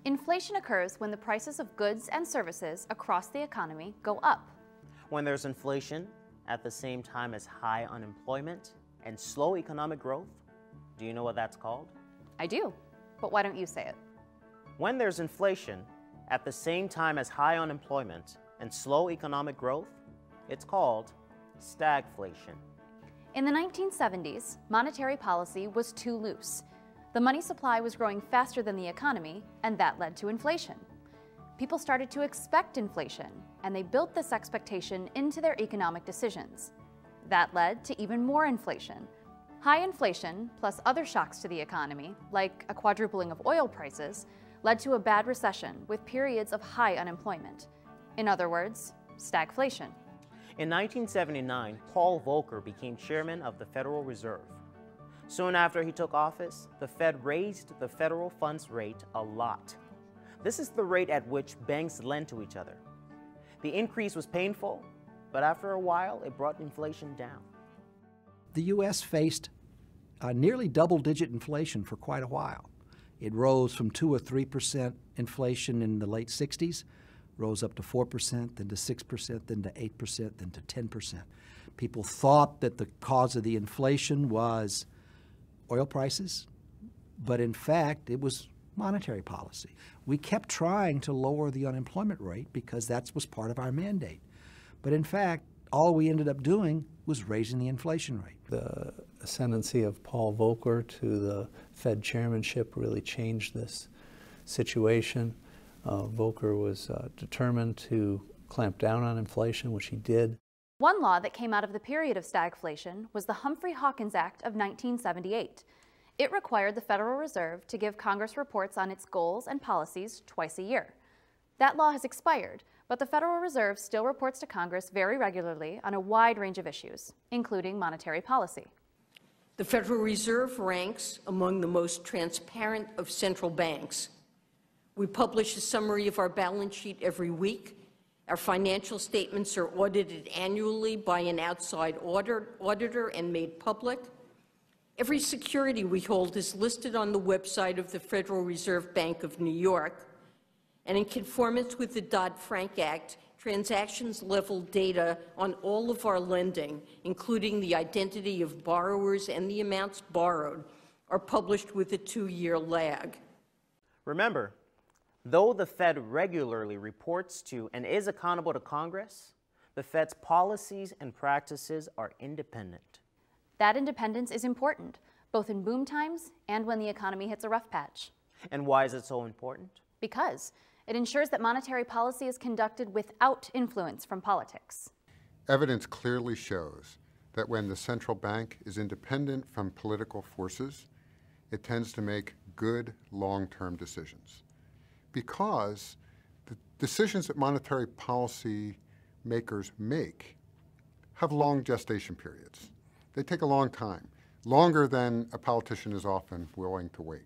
Inflation occurs when the prices of goods and services across the economy go up. When there's inflation at the same time as high unemployment and slow economic growth, do you know what that's called? I do, but why don't you say it? When there's inflation at the same time as high unemployment and slow economic growth, it's called stagflation. In the 1970s, monetary policy was too loose. The money supply was growing faster than the economy, and that led to inflation. People started to expect inflation, and they built this expectation into their economic decisions. That led to even more inflation. High inflation, plus other shocks to the economy, like a quadrupling of oil prices, led to a bad recession with periods of high unemployment. In other words, stagflation. In 1979, Paul Volcker became chairman of the Federal Reserve. Soon after he took office, the Fed raised the federal funds rate a lot. This is the rate at which banks lend to each other. The increase was painful, but after a while, it brought inflation down. The U.S. faced nearly double-digit inflation for quite a while. It rose from 2 or 3% inflation in the late 60s, rose up to 4%, then to 6%, then to 8%, then to 10%. People thought that the cause of the inflation was oil prices, but in fact, it was monetary policy. We kept trying to lower the unemployment rate because that was part of our mandate. But in fact, all we ended up doing was raising the inflation rate. The ascendancy of Paul Volcker to the Fed chairmanship really changed this situation. Volcker was determined to clamp down on inflation, which he did. One law that came out of the period of stagflation was the Humphrey-Hawkins Act of 1978. It required the Federal Reserve to give Congress reports on its goals and policies twice a year. That law has expired, but the Federal Reserve still reports to Congress very regularly on a wide range of issues, including monetary policy. The Federal Reserve ranks among the most transparent of central banks. We publish a summary of our balance sheet every week. Our financial statements are audited annually by an outside auditor and made public. Every security we hold is listed on the website of the Federal Reserve Bank of New York. And in conformance with the Dodd-Frank Act, transactions-level data on all of our lending, including the identity of borrowers and the amounts borrowed, are published with a 2-year lag. Remember, though the Fed regularly reports to and is accountable to Congress, the Fed's policies and practices are independent. That independence is important, both in boom times and when the economy hits a rough patch. And why is it so important? Because it ensures that monetary policy is conducted without influence from politics. Evidence clearly shows that when the central bank is independent from political forces, it tends to make good long-term decisions. Because the decisions that monetary policy makers make have long gestation periods. They take a long time, longer than a politician is often willing to wait.